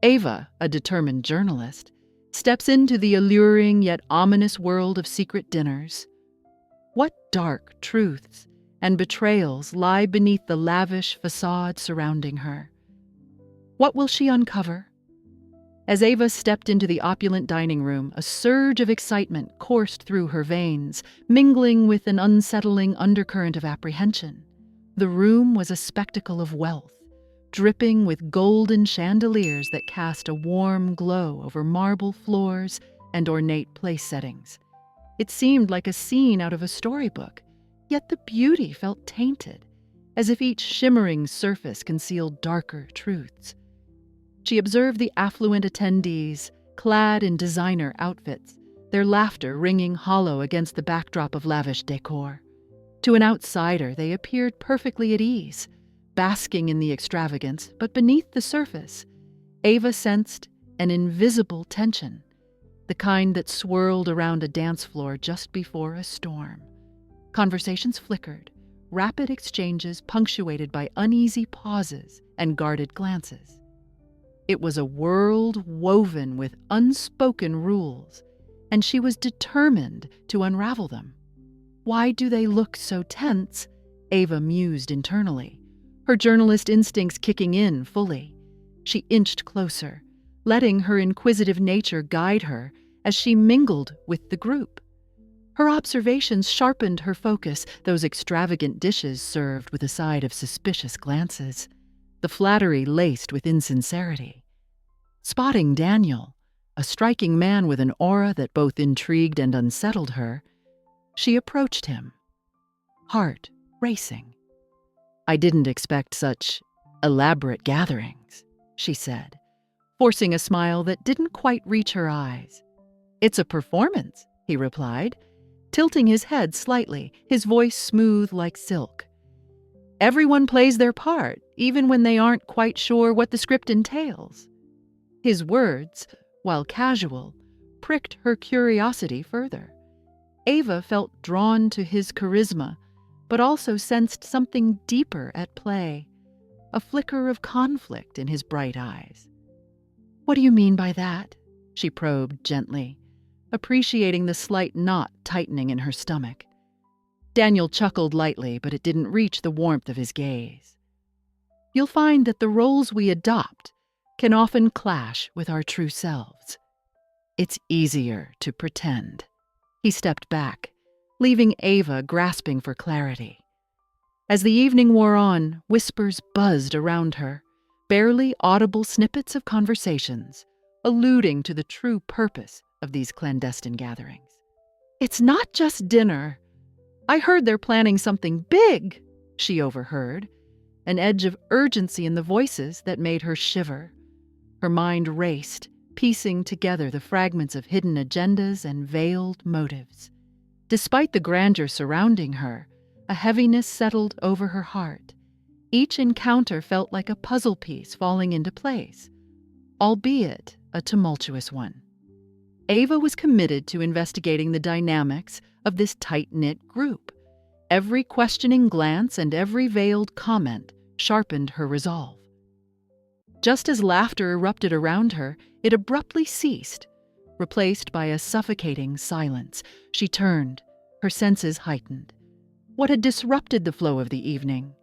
Ava, a determined journalist, steps into the alluring yet ominous world of secret dinners. What dark truths and betrayals lie beneath the lavish facade surrounding her? What will she uncover? As Ava stepped into the opulent dining room, a surge of excitement coursed through her veins, mingling with an unsettling undercurrent of apprehension. The room was a spectacle of wealth, dripping with golden chandeliers that cast a warm glow over marble floors and ornate place settings. It seemed like a scene out of a storybook, yet the beauty felt tainted, as if each shimmering surface concealed darker truths. She observed the affluent attendees, clad in designer outfits, their laughter ringing hollow against the backdrop of lavish decor. To an outsider, they appeared perfectly at ease, basking in the extravagance, but beneath the surface, Ava sensed an invisible tension, the kind that swirled around a dance floor just before a storm. Conversations flickered, rapid exchanges punctuated by uneasy pauses and guarded glances. It was a world woven with unspoken rules, and she was determined to unravel them. Why do they look so tense? Ava mused internally, her journalist instincts kicking in fully. She inched closer, letting her inquisitive nature guide her as she mingled with the group. Her observations sharpened her focus, those extravagant dishes served with a side of suspicious glances, the flattery laced with insincerity. Spotting Daniel, a striking man with an aura that both intrigued and unsettled her, she approached him, heart racing. "I didn't expect such elaborate gatherings," she said, forcing a smile that didn't quite reach her eyes. "It's a performance," he replied, tilting his head slightly, his voice smooth like silk. "Everyone plays their part, even when they aren't quite sure what the script entails." His words, while casual, pricked her curiosity further. Ava felt drawn to his charisma, but also sensed something deeper at play, a flicker of conflict in his bright eyes. "What do you mean by that?" she probed gently, appreciating the slight knot tightening in her stomach. Daniel chuckled lightly, but it didn't reach the warmth of his gaze. "You'll find that the roles we adopt can often clash with our true selves. It's easier to pretend." He stepped back, leaving Ava grasping for clarity. As the evening wore on, whispers buzzed around her, barely audible snippets of conversations, alluding to the true purpose of these clandestine gatherings. "It's not just dinner. I heard they're planning something big," she overheard, an edge of urgency in the voices that made her shiver. Her mind raced, piecing together the fragments of hidden agendas and veiled motives. Despite the grandeur surrounding her, a heaviness settled over her heart. Each encounter felt like a puzzle piece falling into place, albeit a tumultuous one. Ava was committed to investigating the dynamics of this tight-knit group. Every questioning glance and every veiled comment sharpened her resolve. Just as laughter erupted around her, it abruptly ceased, replaced by a suffocating silence. She turned, her senses heightened. What had disrupted the flow of the evening?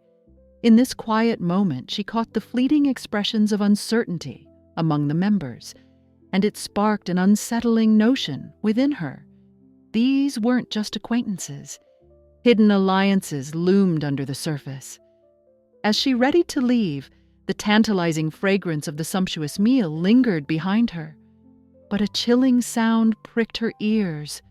In this quiet moment, she caught the fleeting expressions of uncertainty among the members, and it sparked an unsettling notion within her. These weren't just acquaintances. Hidden alliances loomed under the surface. As she readied to leave, the tantalizing fragrance of the sumptuous meal lingered behind her. But a chilling sound pricked her ears.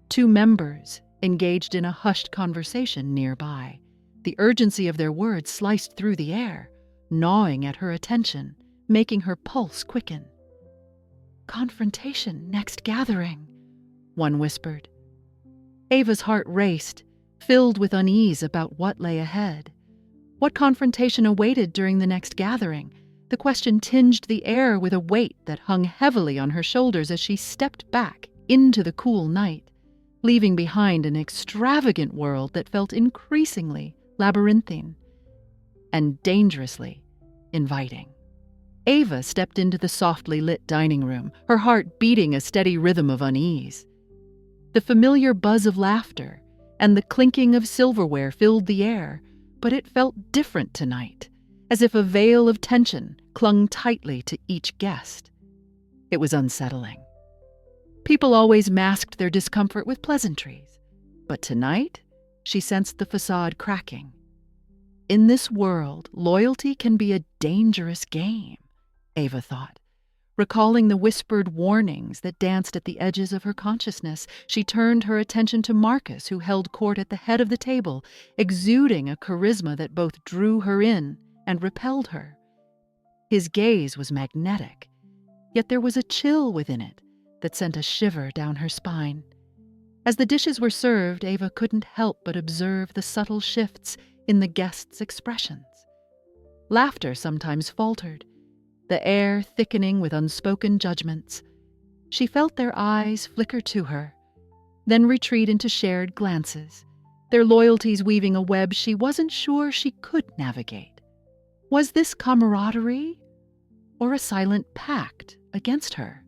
Two members engaged in a hushed conversation nearby. The urgency of their words sliced through the air, gnawing at her attention, making her pulse quicken. "Confrontation next gathering," one whispered. Ava's heart raced, filled with unease about what lay ahead. What confrontation awaited during the next gathering? The question tinged the air with a weight that hung heavily on her shoulders as she stepped back into the cool night, leaving behind an extravagant world that felt increasingly labyrinthine and dangerously inviting. Ava stepped into the softly lit dining room, her heart beating a steady rhythm of unease. The familiar buzz of laughter and the clinking of silverware filled the air, but it felt different tonight, as if a veil of tension clung tightly to each guest. It was unsettling. People always masked their discomfort with pleasantries, but tonight she sensed the facade cracking. In this world, loyalty can be a dangerous game, Ava thought. Recalling the whispered warnings that danced at the edges of her consciousness, she turned her attention to Marcus, who held court at the head of the table, exuding a charisma that both drew her in and repelled her. His gaze was magnetic, yet there was a chill within it that sent a shiver down her spine. As the dishes were served, Ava couldn't help but observe the subtle shifts in the guests' expressions. Laughter sometimes faltered, the air thickening with unspoken judgments. She felt their eyes flicker to her, then retreat into shared glances, their loyalties weaving a web she wasn't sure she could navigate. Was this camaraderie or a silent pact against her?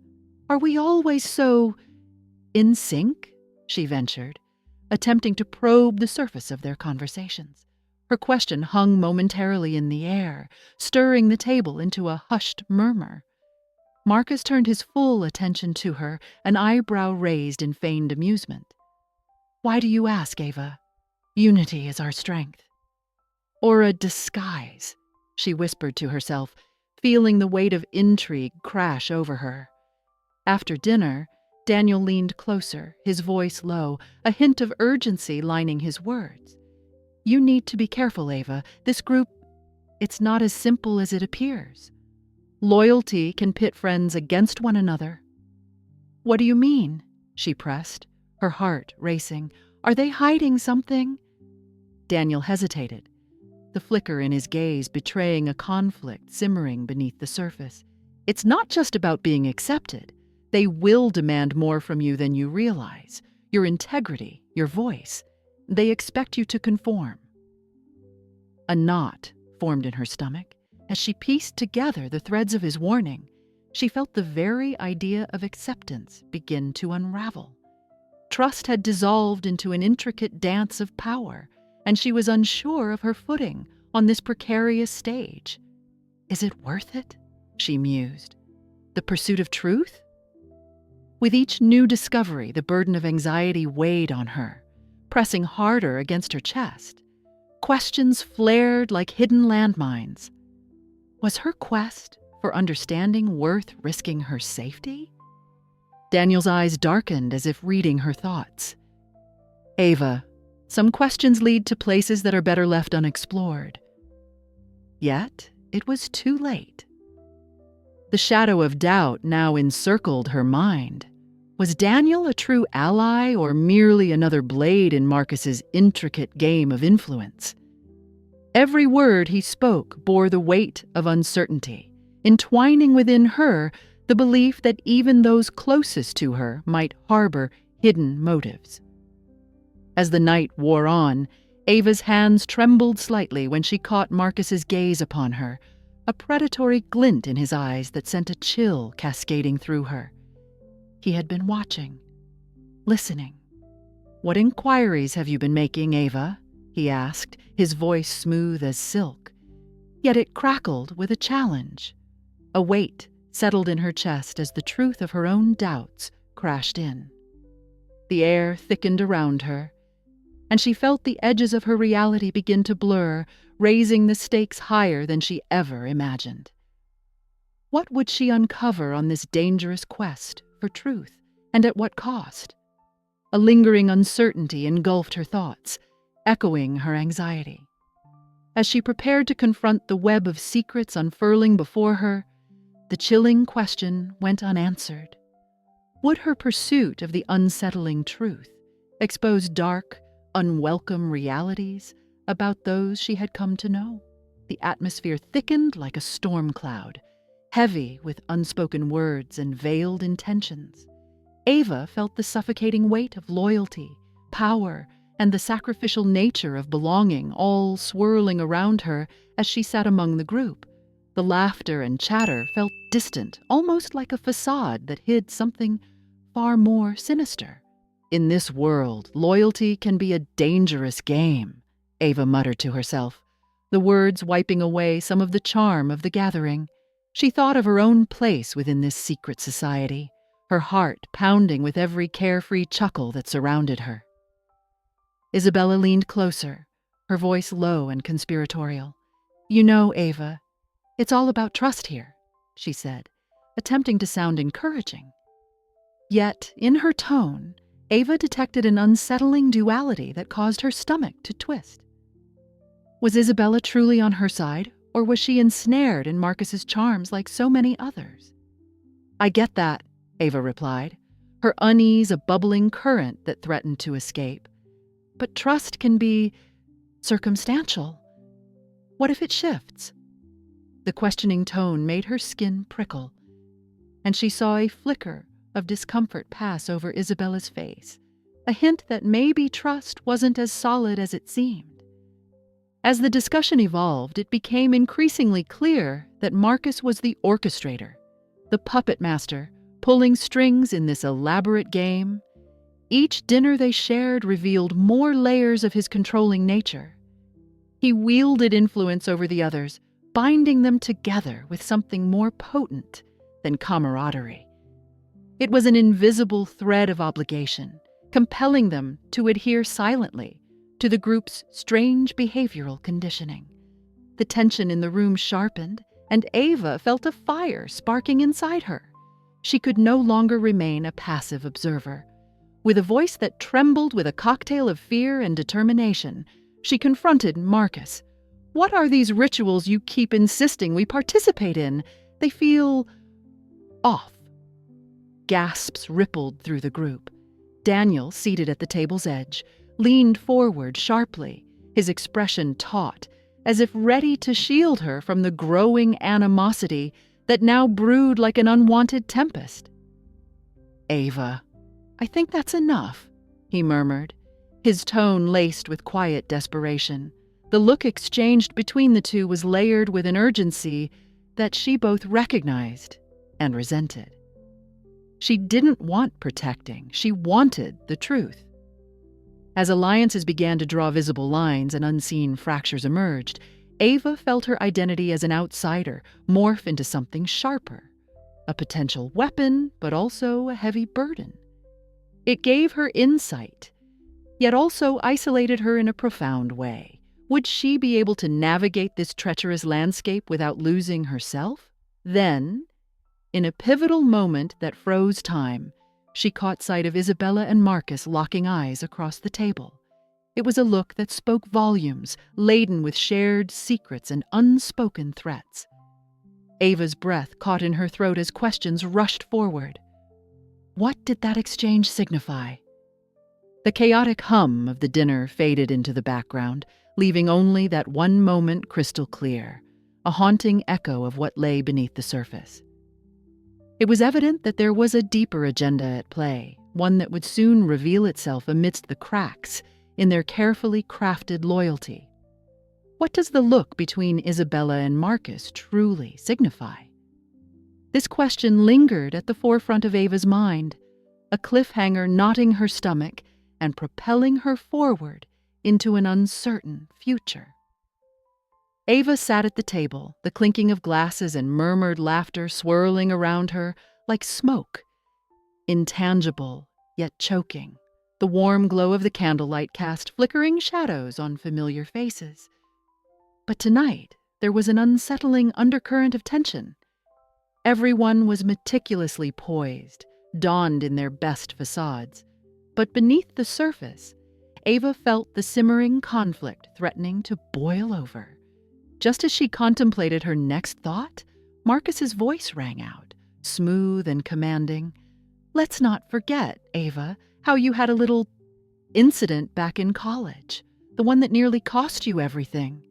Are we always so in sync? She ventured, attempting to probe the surface of their conversations. Her question hung momentarily in the air, stirring the table into a hushed murmur. Marcus turned his full attention to her, an eyebrow raised in feigned amusement. "Why do you ask, Ava? Unity is our strength." "Or a disguise," she whispered to herself, feeling the weight of intrigue crash over her. After dinner, Daniel leaned closer, his voice low, a hint of urgency lining his words. "You need to be careful, Ava. This group, it's not as simple as it appears. Loyalty can pit friends against one another." "What do you mean?" she pressed, her heart racing. "Are they hiding something?" Daniel hesitated, the flicker in his gaze betraying a conflict simmering beneath the surface. "It's not just about being accepted. They will demand more from you than you realize. Your integrity, your voice. They expect you to conform." A knot formed in her stomach. As she pieced together the threads of his warning, she felt the very idea of acceptance begin to unravel. Trust had dissolved into an intricate dance of power, and she was unsure of her footing on this precarious stage. "Is it worth it?" she mused. "The pursuit of truth?" With each new discovery, the burden of anxiety weighed on her, pressing harder against her chest. Questions flared like hidden landmines. Was her quest for understanding worth risking her safety? Daniel's eyes darkened as if reading her thoughts. "Ava, some questions lead to places that are better left unexplored." Yet it was too late. The shadow of doubt now encircled her mind. Was Daniel a true ally or merely another blade in Marcus's intricate game of influence? Every word he spoke bore the weight of uncertainty, entwining within her the belief that even those closest to her might harbor hidden motives. As the night wore on, Ava's hands trembled slightly when she caught Marcus's gaze upon her, a predatory glint in his eyes that sent a chill cascading through her. He had been watching, listening. "What inquiries have you been making, Ava?" he asked, his voice smooth as silk. Yet it crackled with a challenge. A weight settled in her chest as the truth of her own doubts crashed in. The air thickened around her, and she felt the edges of her reality begin to blur, raising the stakes higher than she ever imagined. What would she uncover on this dangerous quest for truth, and at what cost? A lingering uncertainty engulfed her thoughts, echoing her anxiety. As she prepared to confront the web of secrets unfurling before her, the chilling question went unanswered. Would her pursuit of the unsettling truth expose dark, unwelcome realities about those she had come to know? The atmosphere thickened like a storm cloud, heavy with unspoken words and veiled intentions. Ava felt the suffocating weight of loyalty, power, and the sacrificial nature of belonging all swirling around her as she sat among the group, The laughter and chatter felt distant, almost like a facade that hid something far more sinister. In this world, loyalty can be a dangerous game, Ava muttered to herself, the words wiping away some of the charm of the gathering. She thought of her own place within this secret society, her heart pounding with every carefree chuckle that surrounded her. Isabella leaned closer, her voice low and conspiratorial. "You know, Ava, it's all about trust here," she said, attempting to sound encouraging. Yet, in her tone, Ava detected an unsettling duality that caused her stomach to twist. Was Isabella truly on her side, or was she ensnared in Marcus's charms like so many others? "I get that," Ava replied, her unease a bubbling current that threatened to escape. "But trust can be circumstantial. What if it shifts?" The questioning tone made her skin prickle, and she saw a flicker of discomfort pass over Isabella's face, a hint that maybe trust wasn't as solid as it seemed. As the discussion evolved, it became increasingly clear that Marcus was the orchestrator, the puppet master, pulling strings in this elaborate game. Each dinner they shared revealed more layers of his controlling nature. He wielded influence over the others, binding them together with something more potent than camaraderie. It was an invisible thread of obligation, compelling them to adhere silently to the group's strange behavioral conditioning. The tension in the room sharpened, and Ava felt a fire sparking inside her. She could no longer remain a passive observer. With a voice that trembled with a cocktail of fear and determination, she confronted Marcus. "What are these rituals you keep insisting we participate in? They feel off." Gasps rippled through the group. Daniel, seated at the table's edge, leaned forward sharply, his expression taut, as if ready to shield her from the growing animosity that now brewed like an unwanted tempest. "Ava, I think that's enough," he murmured, his tone laced with quiet desperation. The look exchanged between the two was layered with an urgency that she both recognized and resented. She didn't want protecting, she wanted the truth. As alliances began to draw visible lines and unseen fractures emerged, Ava felt her identity as an outsider morph into something sharper, a potential weapon, but also a heavy burden. It gave her insight, yet also isolated her in a profound way. Would she be able to navigate this treacherous landscape without losing herself? Then, in a pivotal moment that froze time, she caught sight of Isabella and Marcus locking eyes across the table. It was a look that spoke volumes, laden with shared secrets and unspoken threats. Ava's breath caught in her throat as questions rushed forward. What did that exchange signify? The chaotic hum of the dinner faded into the background, leaving only that one moment crystal clear, a haunting echo of what lay beneath the surface. It was evident that there was a deeper agenda at play, one that would soon reveal itself amidst the cracks in their carefully crafted loyalty. What does the look between Isabella and Marcus truly signify? This question lingered at the forefront of Ava's mind, a cliffhanger knotting her stomach and propelling her forward into an uncertain future. Ava sat at the table, the clinking of glasses and murmured laughter swirling around her like smoke. Intangible, yet choking, the warm glow of the candlelight cast flickering shadows on familiar faces. But tonight, there was an unsettling undercurrent of tension. Everyone was meticulously poised, donned in their best facades. But beneath the surface, Ava felt the simmering conflict threatening to boil over. Just as she contemplated her next thought, Marcus's voice rang out, smooth and commanding. "Let's not forget, Ava, how you had a little incident back in college, the one that nearly cost you everything."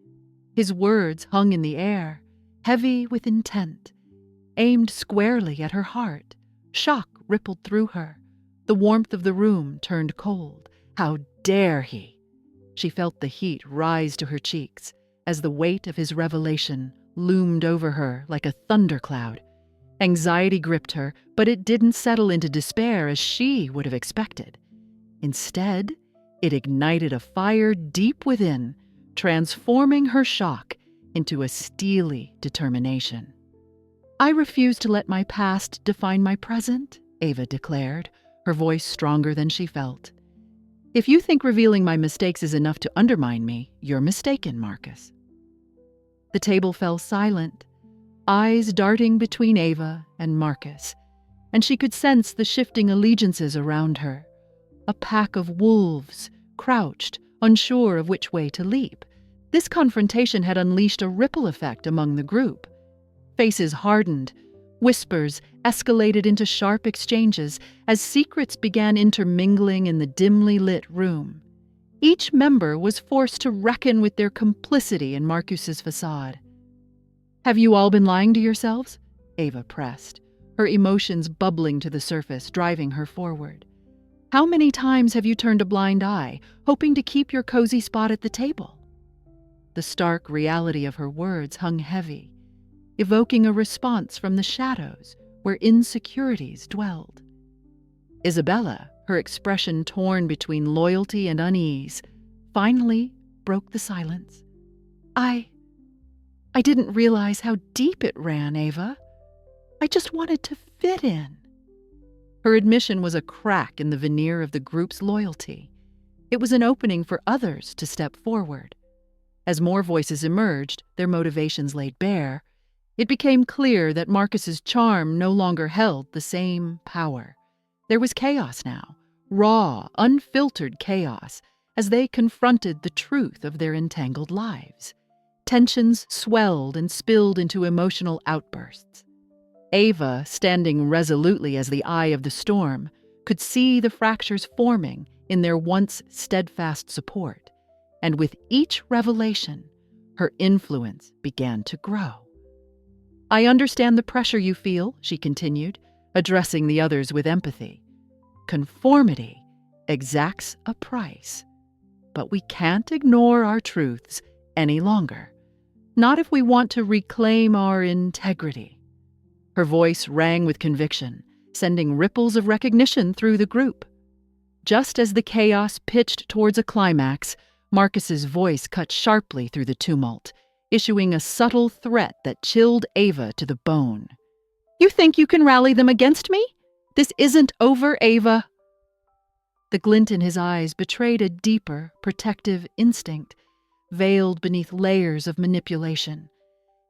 His words hung in the air, heavy with intent, aimed squarely at her heart. Shock rippled through her. The warmth of the room turned cold. How dare he? She felt the heat rise to her cheeks as the weight of his revelation loomed over her like a thundercloud. Anxiety gripped her, but it didn't settle into despair as she would have expected. Instead, it ignited a fire deep within, transforming her shock into a steely determination. "I refuse to let my past define my present," Ava declared, her voice stronger than she felt. "If you think revealing my mistakes is enough to undermine me, you're mistaken, Marcus." The table fell silent, eyes darting between Ava and Marcus, and she could sense the shifting allegiances around her. A pack of wolves, crouched, unsure of which way to leap. This confrontation had unleashed a ripple effect among the group. Faces hardened, whispers escalated into sharp exchanges as secrets began intermingling in the dimly lit room. Each member was forced to reckon with their complicity in Marcus's facade. "Have you all been lying to yourselves?" Ava pressed, her emotions bubbling to the surface, driving her forward. "How many times have you turned a blind eye, hoping to keep your cozy spot at the table?" The stark reality of her words hung heavy, evoking a response from the shadows where insecurities dwelled. Isabella, her expression torn between loyalty and unease, finally broke the silence. I didn't realize how deep it ran, Ava. I just wanted to fit in." Her admission was a crack in the veneer of the group's loyalty. It was an opening for others to step forward. As more voices emerged, their motivations laid bare, it became clear that Marcus's charm no longer held the same power. There was chaos now, raw, unfiltered chaos, as they confronted the truth of their entangled lives. Tensions swelled and spilled into emotional outbursts. Ava, standing resolutely as the eye of the storm, could see the fractures forming in their once steadfast support, and with each revelation, her influence began to grow. "I understand the pressure you feel," she continued, addressing the others with empathy. "Conformity exacts a price, but we can't ignore our truths any longer. Not if we want to reclaim our integrity." Her voice rang with conviction, sending ripples of recognition through the group. Just as the chaos pitched towards a climax, Marcus's voice cut sharply through the tumult, issuing a subtle threat that chilled Ava to the bone. "You think you can rally them against me? This isn't over, Ava." The glint in his eyes betrayed a deeper, protective instinct, veiled beneath layers of manipulation.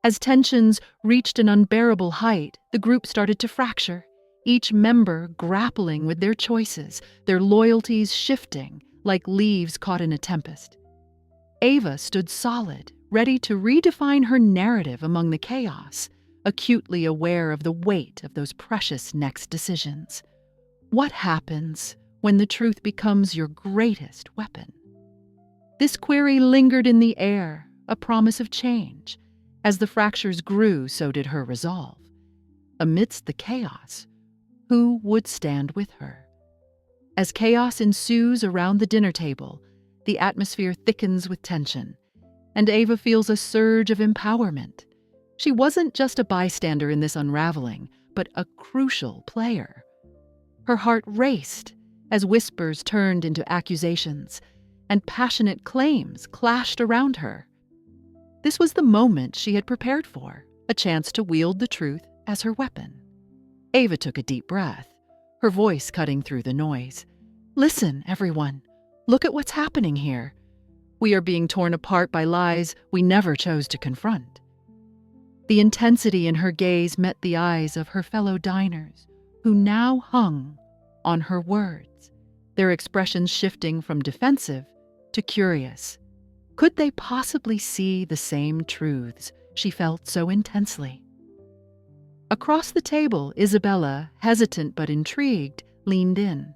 As tensions reached an unbearable height, the group started to fracture, each member grappling with their choices, their loyalties shifting like leaves caught in a tempest. Ava stood solid, ready to redefine her narrative among the chaos, acutely aware of the weight of those precious next decisions. What happens when the truth becomes your greatest weapon? This query lingered in the air, a promise of change. As the fractures grew, so did her resolve. Amidst the chaos, who would stand with her? As chaos ensues around the dinner table, the atmosphere thickens with tension, and Ava feels a surge of empowerment. She wasn't just a bystander in this unraveling, but a crucial player. Her heart raced as whispers turned into accusations, and passionate claims clashed around her. This was the moment she had prepared for, a chance to wield the truth as her weapon. Ava took a deep breath, her voice cutting through the noise. "Listen, everyone. Look at what's happening here. We are being torn apart by lies we never chose to confront." The intensity in her gaze met the eyes of her fellow diners, who now hung on her words, their expressions shifting from defensive to curious. Could they possibly see the same truths she felt so intensely? Across the table, Isabella, hesitant but intrigued, leaned in.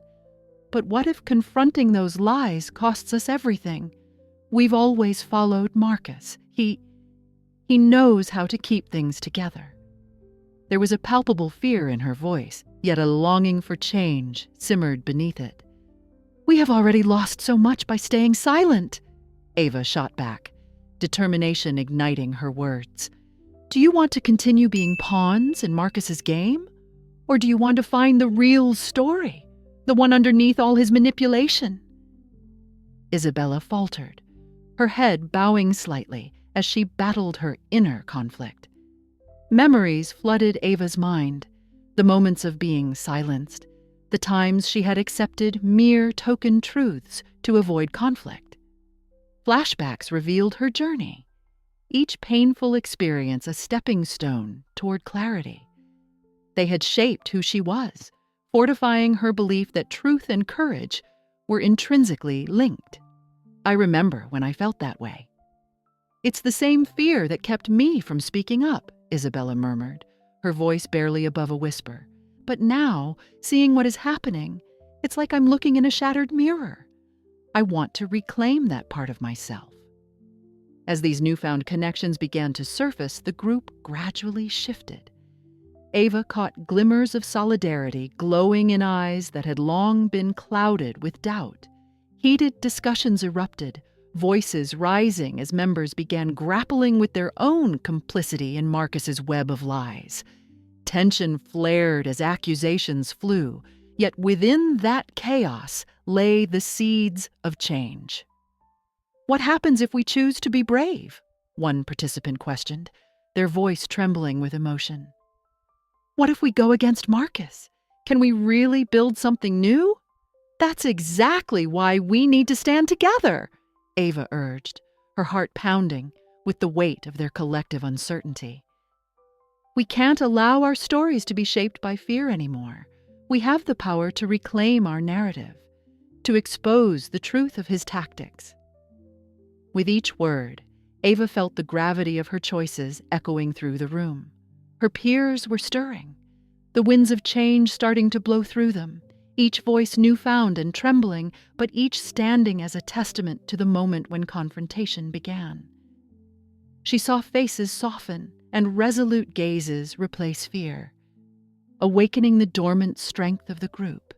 "But what if confronting those lies costs us everything? We've always followed Marcus. He knows how to keep things together." There was a palpable fear in her voice, yet a longing for change simmered beneath it. "We have already lost so much by staying silent," Ava shot back, determination igniting her words. Do you want to continue being pawns in Marcus's game? Or do you want to find the real story, the one underneath all his manipulation? Isabella faltered, her head bowing slightly as she battled her inner conflict. Memories flooded Ava's mind, the moments of being silenced, the times she had accepted mere token truths to avoid conflict. Flashbacks revealed her journey, each painful experience a stepping stone toward clarity. They had shaped who she was, fortifying her belief that truth and courage were intrinsically linked. I remember when I felt that way. It's the same fear that kept me from speaking up, Isabella murmured, her voice barely above a whisper. But now, seeing what is happening, it's like I'm looking in a shattered mirror. I want to reclaim that part of myself. As these newfound connections began to surface, the group gradually shifted. Ava caught glimmers of solidarity glowing in eyes that had long been clouded with doubt. Heated discussions erupted, voices rising as members began grappling with their own complicity in Marcus's web of lies. Tension flared as accusations flew, yet within that chaos lay the seeds of change. "What happens if we choose to be brave?" one participant questioned, their voice trembling with emotion. "What if we go against Marcus? Can we really build something new?" "That's exactly why we need to stand together," Ava urged, her heart pounding with the weight of their collective uncertainty. "We can't allow our stories to be shaped by fear anymore. We have the power to reclaim our narrative, to expose the truth of his tactics." With each word, Ava felt the gravity of her choices echoing through the room. Her peers were stirring, the winds of change starting to blow through them, each voice newfound and trembling, but each standing as a testament to the moment when confrontation began. She saw faces soften and resolute gazes replace fear, awakening the dormant strength of the group.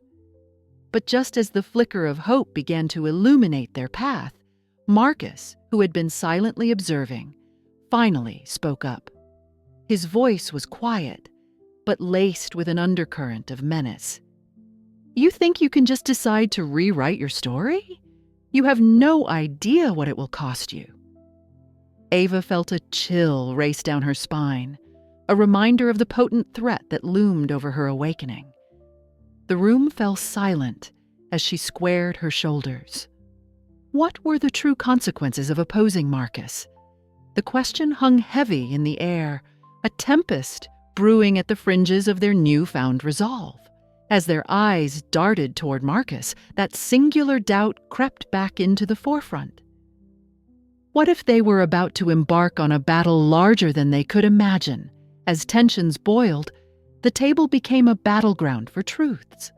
But just as the flicker of hope began to illuminate their path, Marcus, who had been silently observing, finally spoke up. His voice was quiet, but laced with an undercurrent of menace. "You think you can just decide to rewrite your story? You have no idea what it will cost you." Ava felt a chill race down her spine, a reminder of the potent threat that loomed over her awakening. The room fell silent as she squared her shoulders. What were the true consequences of opposing Marcus? The question hung heavy in the air, a tempest brewing at the fringes of their newfound resolve. As their eyes darted toward Marcus, that singular doubt crept back into the forefront. What if they were about to embark on a battle larger than they could imagine? As tensions boiled, the table became a battleground for truths.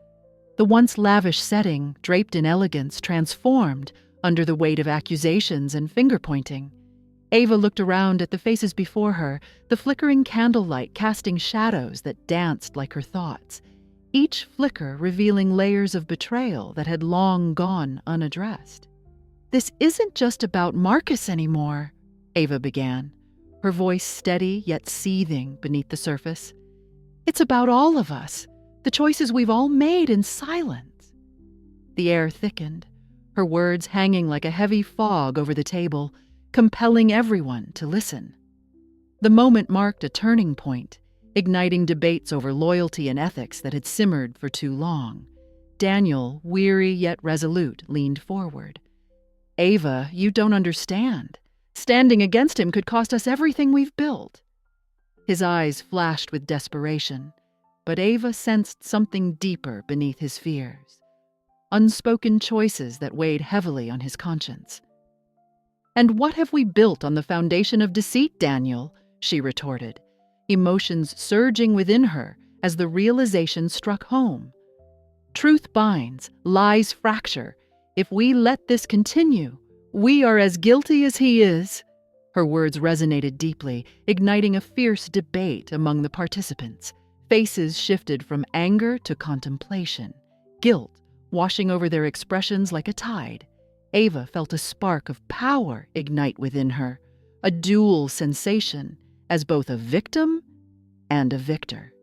The once lavish setting, draped in elegance, transformed under the weight of accusations and finger-pointing. Ava looked around at the faces before her, the flickering candlelight casting shadows that danced like her thoughts, each flicker revealing layers of betrayal that had long gone unaddressed. "This isn't just about Marcus anymore," Ava began, her voice steady yet seething beneath the surface. "It's about all of us, the choices we've all made in silence." The air thickened, her words hanging like a heavy fog over the table, compelling everyone to listen. The moment marked a turning point, igniting debates over loyalty and ethics that had simmered for too long. Daniel, weary yet resolute, leaned forward. "Ava, you don't understand. Standing against him could cost us everything we've built." His eyes flashed with desperation, but Ava sensed something deeper beneath his fears. Unspoken choices that weighed heavily on his conscience. "And what have we built on the foundation of deceit, Daniel?" she retorted, emotions surging within her as the realization struck home. "Truth binds, lies fracture. If we let this continue, we are as guilty as he is." Her words resonated deeply, igniting a fierce debate among the participants. Faces shifted from anger to contemplation, guilt washing over their expressions like a tide. Ava felt a spark of power ignite within her, a dual sensation, as both a victim and a victor.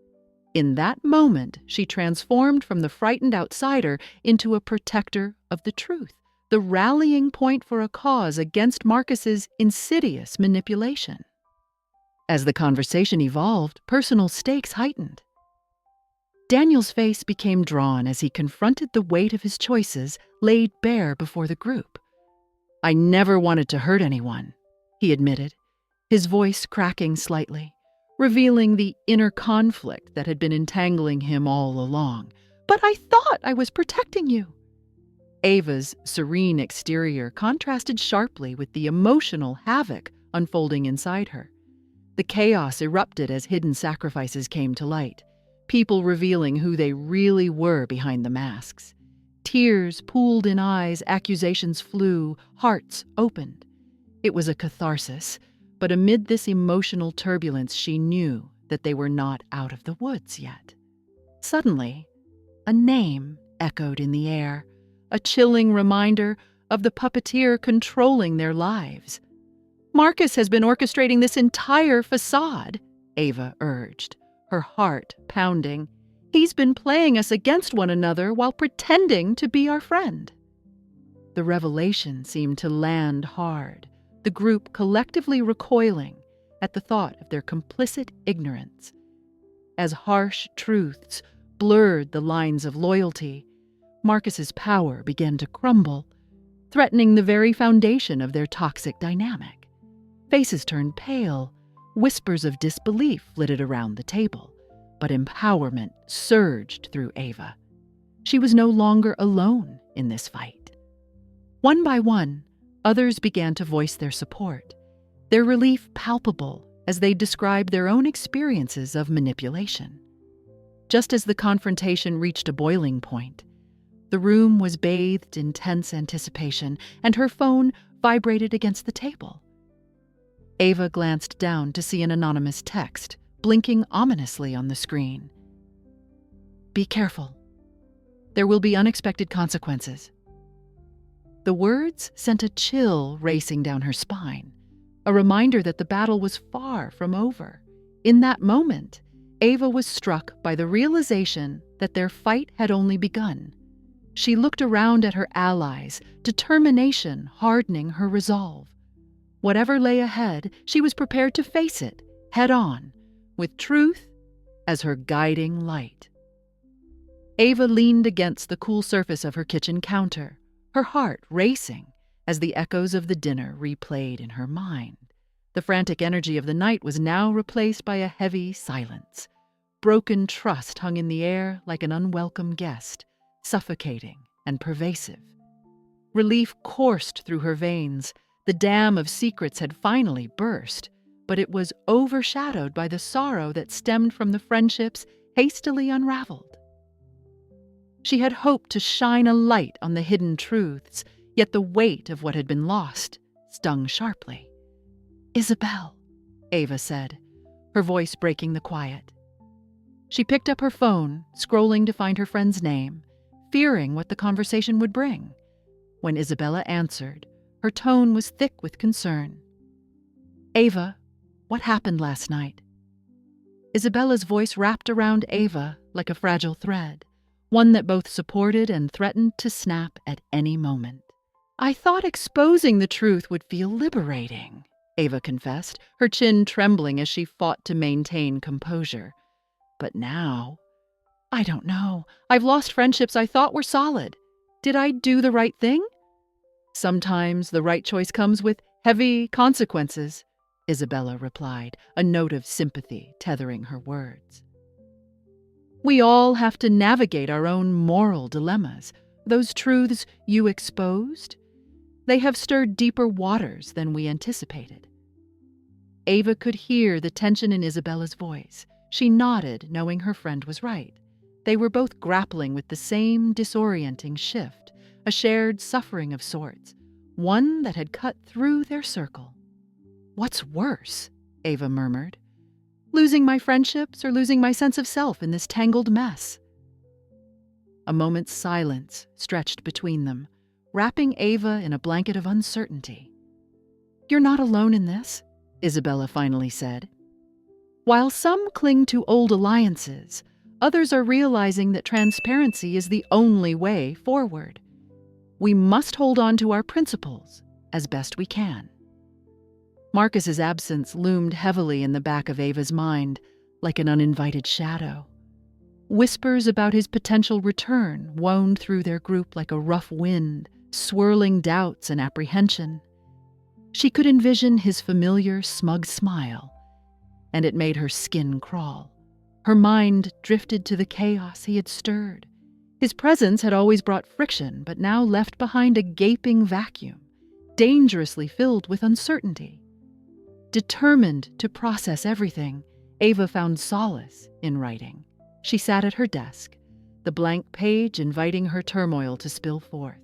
In that moment, she transformed from the frightened outsider into a protector of the truth, the rallying point for a cause against Marcus's insidious manipulation. As the conversation evolved, personal stakes heightened. Daniel's face became drawn as he confronted the weight of his choices laid bare before the group. "I never wanted to hurt anyone," he admitted, his voice cracking slightly, revealing the inner conflict that had been entangling him all along. "But I thought I was protecting you." Ava's serene exterior contrasted sharply with the emotional havoc unfolding inside her. The chaos erupted as hidden sacrifices came to light, people revealing who they really were behind the masks. Tears pooled in eyes, accusations flew, hearts opened. It was a catharsis, but amid this emotional turbulence, she knew that they were not out of the woods yet. Suddenly, a name echoed in the air, a chilling reminder of the puppeteer controlling their lives. "Marcus has been orchestrating this entire facade," Ava urged, her heart pounding. "He's been playing us against one another while pretending to be our friend." The revelation seemed to land hard, the group collectively recoiling at the thought of their complicit ignorance. As harsh truths blurred the lines of loyalty, Marcus's power began to crumble, threatening the very foundation of their toxic dynamic. Faces turned pale, whispers of disbelief flitted around the table, but empowerment surged through Ava. She was no longer alone in this fight. One by one, others began to voice their support, their relief palpable as they described their own experiences of manipulation. Just as the confrontation reached a boiling point, the room was bathed in tense anticipation, and her phone vibrated against the table. Ava glanced down to see an anonymous text, blinking ominously on the screen. "Be careful. There will be unexpected consequences." The words sent a chill racing down her spine, a reminder that the battle was far from over. In that moment, Ava was struck by the realization that their fight had only begun. She looked around at her allies, determination hardening her resolve. Whatever lay ahead, she was prepared to face it, head on, with truth as her guiding light. Ava leaned against the cool surface of her kitchen counter, her heart racing as the echoes of the dinner replayed in her mind. The frantic energy of the night was now replaced by a heavy silence. Broken trust hung in the air like an unwelcome guest, suffocating and pervasive. Relief coursed through her veins. The dam of secrets had finally burst, but it was overshadowed by the sorrow that stemmed from the friendships hastily unraveled. She had hoped to shine a light on the hidden truths, yet the weight of what had been lost stung sharply. "Isabel," Ava said, her voice breaking the quiet. She picked up her phone, scrolling to find her friend's name, fearing what the conversation would bring. When Isabella answered, her tone was thick with concern. "Ava, what happened last night?" Isabella's voice wrapped around Ava like a fragile thread, one that both supported and threatened to snap at any moment. "I thought exposing the truth would feel liberating," Ava confessed, her chin trembling as she fought to maintain composure. "But now, I don't know. I've lost friendships I thought were solid. Did I do the right thing?" "Sometimes the right choice comes with heavy consequences," Isabella replied, a note of sympathy tethering her words. "We all have to navigate our own moral dilemmas. Those truths you exposed, they have stirred deeper waters than we anticipated." Ava could hear the tension in Isabella's voice. She nodded, knowing her friend was right. They were both grappling with the same disorienting shift, a shared suffering of sorts, one that had cut through their circle. "What's worse?" Ava murmured. "Losing my friendships or losing my sense of self in this tangled mess?" A moment's silence stretched between them, wrapping Ava in a blanket of uncertainty. "You're not alone in this," Isabella finally said. While some cling to old alliances, others are realizing that transparency is the only way forward. We must hold on to our principles as best we can. Marcus's absence loomed heavily in the back of Ava's mind, like an uninvited shadow. Whispers about his potential return wound through their group like a rough wind, swirling doubts and apprehension. She could envision his familiar, smug smile, and it made her skin crawl. Her mind drifted to the chaos he had stirred. His presence had always brought friction, but now left behind a gaping vacuum, dangerously filled with uncertainty. Determined to process everything, Ava found solace in writing. She sat at her desk, the blank page inviting her turmoil to spill forth.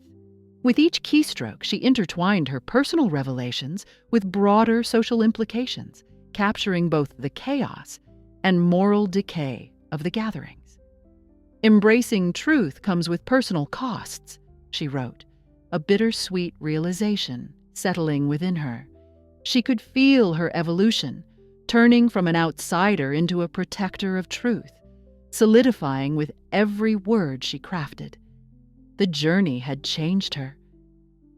With each keystroke, she intertwined her personal revelations with broader social implications, capturing both the chaos and moral decay of the gatherings. Embracing truth comes with personal costs, she wrote, a bittersweet realization settling within her. She could feel her evolution, turning from an outsider into a protector of truth, solidifying with every word she crafted. The journey had changed her.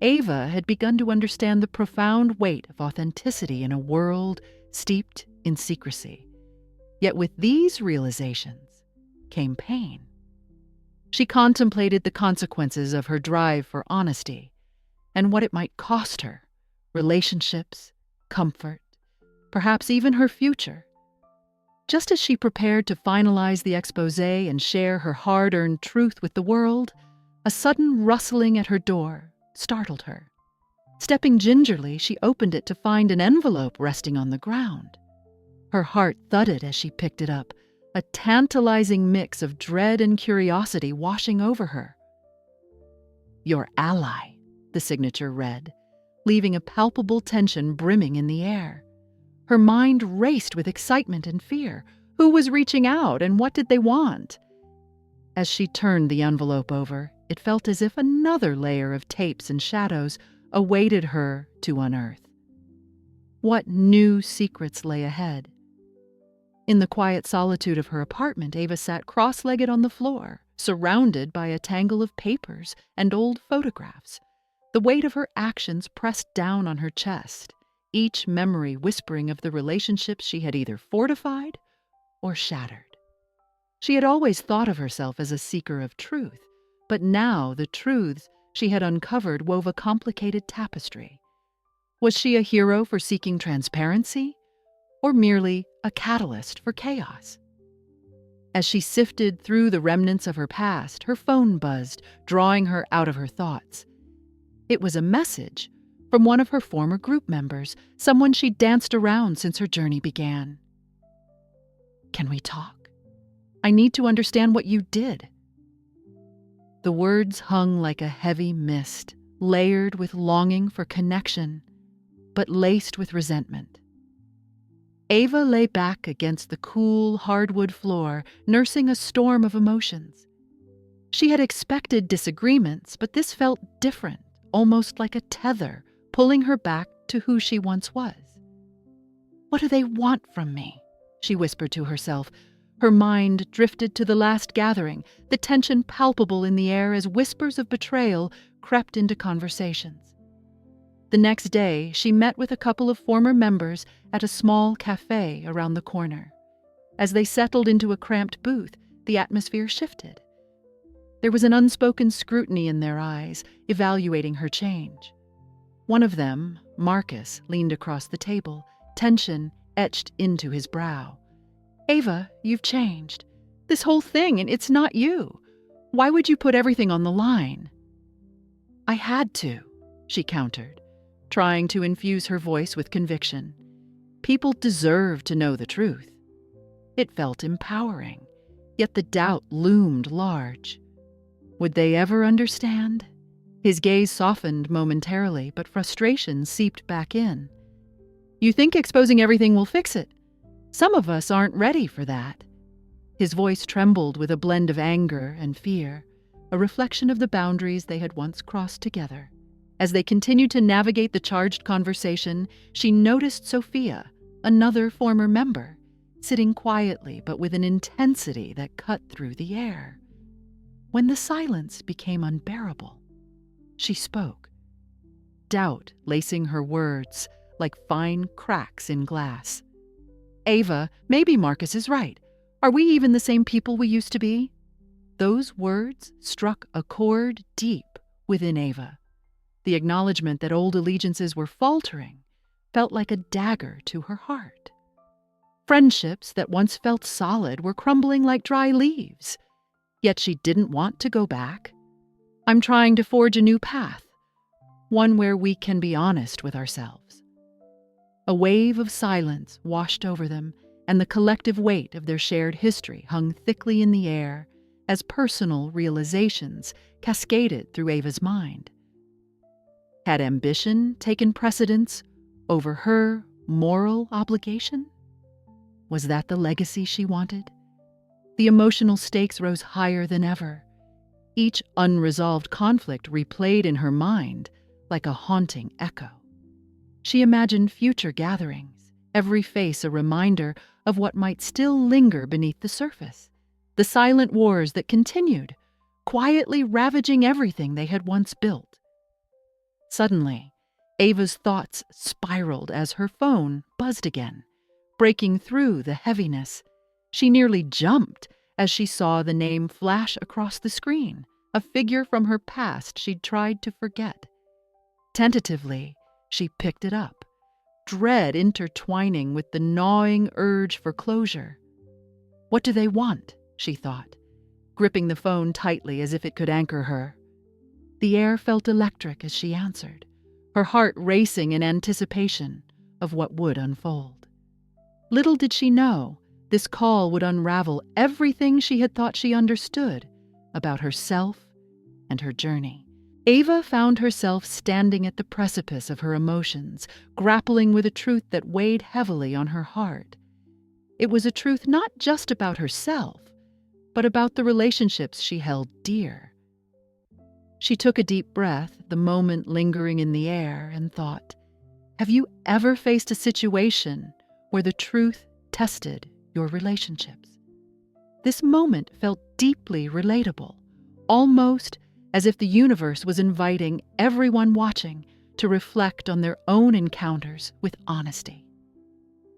Ava had begun to understand the profound weight of authenticity in a world steeped in secrecy. Yet with these realizations came pain. She contemplated the consequences of her drive for honesty and what it might cost her: relationships, comfort, perhaps even her future. Just as she prepared to finalize the exposé and share her hard-earned truth with the world, a sudden rustling at her door startled her. Stepping gingerly, she opened it to find an envelope resting on the ground. Her heart thudded as she picked it up, a tantalizing mix of dread and curiosity washing over her. "Your ally," the signature read, leaving a palpable tension brimming in the air. Her mind raced with excitement and fear. Who was reaching out, and what did they want? As she turned the envelope over, it felt as if another layer of tapes and shadows awaited her to unearth. What new secrets lay ahead? In the quiet solitude of her apartment, Ava sat cross-legged on the floor, surrounded by a tangle of papers and old photographs. The weight of her actions pressed down on her chest, each memory whispering of the relationships she had either fortified or shattered. She had always thought of herself as a seeker of truth, but now the truths she had uncovered wove a complicated tapestry. Was she a hero for seeking transparency, or merely a catalyst for chaos? As she sifted through the remnants of her past, her phone buzzed, drawing her out of her thoughts. It was a message from one of her former group members, someone she'd danced around since her journey began. "Can we talk? I need to understand what you did." The words hung like a heavy mist, layered with longing for connection, but laced with resentment. Ava lay back against the cool, hardwood floor, nursing a storm of emotions. She had expected disagreements, but this felt different, almost like a tether, pulling her back to who she once was. "What do they want from me?" she whispered to herself. Her mind drifted to the last gathering, the tension palpable in the air as whispers of betrayal crept into conversations. The next day, she met with a couple of former members at a small cafe around the corner. As they settled into a cramped booth, the atmosphere shifted. There was an unspoken scrutiny in their eyes, evaluating her change. One of them, Marcus, leaned across the table, tension etched into his brow. "Ava, you've changed. This whole thing, and it's not you. Why would you put everything on the line?" "I had to," she countered, trying to infuse her voice with conviction. People deserve to know the truth. It felt empowering, yet the doubt loomed large. Would they ever understand? His gaze softened momentarily, but frustration seeped back in. "You think exposing everything will fix it? Some of us aren't ready for that." His voice trembled with a blend of anger and fear, a reflection of the boundaries they had once crossed together. As they continued to navigate the charged conversation, she noticed Sophia, another former member. sitting quietly but with an intensity that cut through the air. When the silence became unbearable, she spoke, doubt lacing her words like fine cracks in glass. "Ava, maybe Marcus is right. Are we even the same people we used to be?" Those words struck a chord deep within Ava. The acknowledgement that old allegiances were faltering felt like a dagger to her heart. Friendships that once felt solid were crumbling like dry leaves. Yet she didn't want to go back. "I'm trying to forge a new path, one where we can be honest with ourselves." A wave of silence washed over them, and the collective weight of their shared history hung thickly in the air as personal realizations cascaded through Ava's mind. Had ambition taken precedence over her moral obligation? Was that the legacy she wanted? The emotional stakes rose higher than ever. Each unresolved conflict replayed in her mind like a haunting echo. She imagined future gatherings, every face a reminder of what might still linger beneath the surface, the silent wars that continued, quietly ravaging everything they had once built. Suddenly, Ava's thoughts spiraled as her phone buzzed again, breaking through the heaviness. She nearly jumped as she saw the name flash across the screen, a figure from her past she'd tried to forget. Tentatively, she picked it up, dread intertwining with the gnawing urge for closure. "What do they want?" she thought, gripping the phone tightly as if it could anchor her. The air felt electric as she answered, her heart racing in anticipation of what would unfold. Little did she know, this call would unravel everything she had thought she understood about herself and her journey. Ava found herself standing at the precipice of her emotions, grappling with a truth that weighed heavily on her heart. It was a truth not just about herself, but about the relationships she held dear. She took a deep breath, the moment lingering in the air, and thought, have you ever faced a situation where the truth tested your relationships? This moment felt deeply relatable, almost as if the universe was inviting everyone watching to reflect on their own encounters with honesty.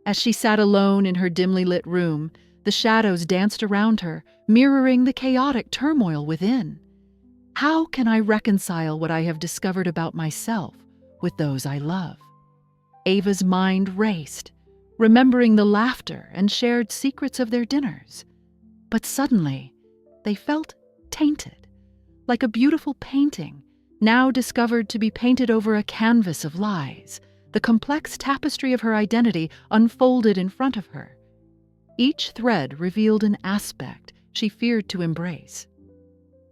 As she sat alone in her dimly lit room, the shadows danced around her, mirroring the chaotic turmoil within. How can I reconcile what I have discovered about myself with those I love? Ava's mind raced, remembering the laughter and shared secrets of their dinners. But suddenly, they felt tainted. Like a beautiful painting, now discovered to be painted over a canvas of lies, the complex tapestry of her identity unfolded in front of her. Each thread revealed an aspect she feared to embrace.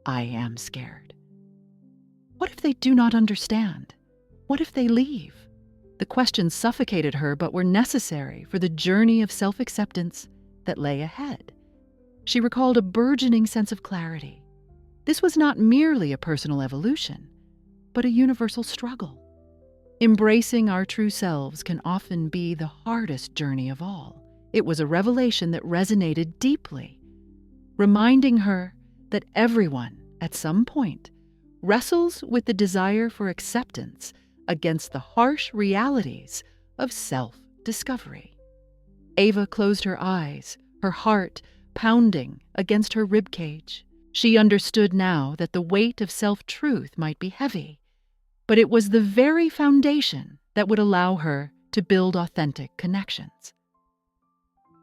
I am scared. What if they do not understand? What if they leave? The questions suffocated her but were necessary for the journey of self-acceptance that lay ahead. She recalled a burgeoning sense of clarity. This was not merely a personal evolution, but a universal struggle. Embracing our true selves can often be the hardest journey of all. It was a revelation that resonated deeply, reminding her that everyone, at some point, wrestles with the desire for acceptance against the harsh realities of self-discovery. Ava closed her eyes, her heart pounding against her ribcage. She understood now that the weight of self-truth might be heavy, but it was the very foundation that would allow her to build authentic connections.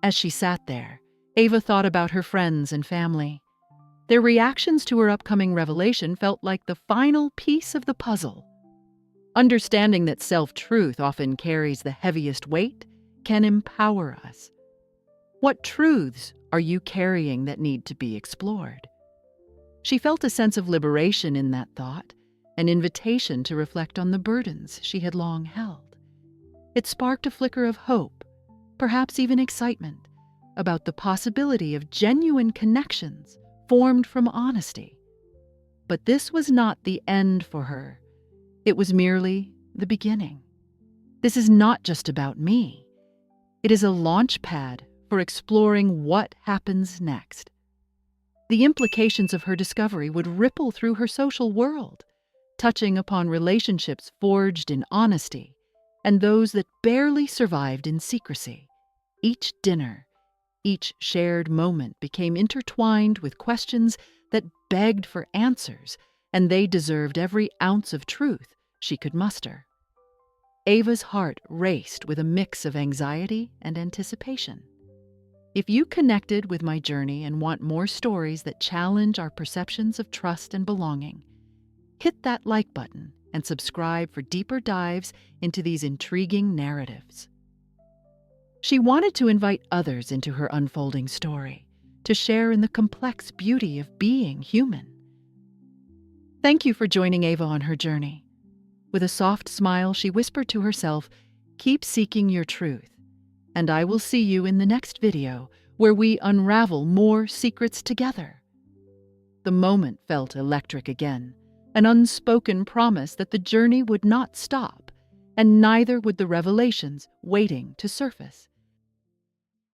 As she sat there, Ava thought about her friends and family. Their reactions to her upcoming revelation felt like the final piece of the puzzle. Understanding that self-truth often carries the heaviest weight can empower us. What truths are you carrying that need to be explored? She felt a sense of liberation in that thought, an invitation to reflect on the burdens she had long held. It sparked a flicker of hope, perhaps even excitement, about the possibility of genuine connections formed from honesty. But this was not the end for her. It was merely the beginning. This is not just about me. It is a launch pad for exploring what happens next. The implications of her discovery would ripple through her social world, touching upon relationships forged in honesty and those that barely survived in secrecy. Each dinner, each shared moment became intertwined with questions that begged for answers, and they deserved every ounce of truth she could muster. Ava's heart raced with a mix of anxiety and anticipation. If you connected with my journey and want more stories that challenge our perceptions of trust and belonging, hit that like button and subscribe for deeper dives into these intriguing narratives. She wanted to invite others into her unfolding story, to share in the complex beauty of being human. Thank you for joining Ava on her journey. With a soft smile, she whispered to herself, "Keep seeking your truth, and I will see you in the next video where we unravel more secrets together." The moment felt electric again, an unspoken promise that the journey would not stop, and neither would the revelations waiting to surface.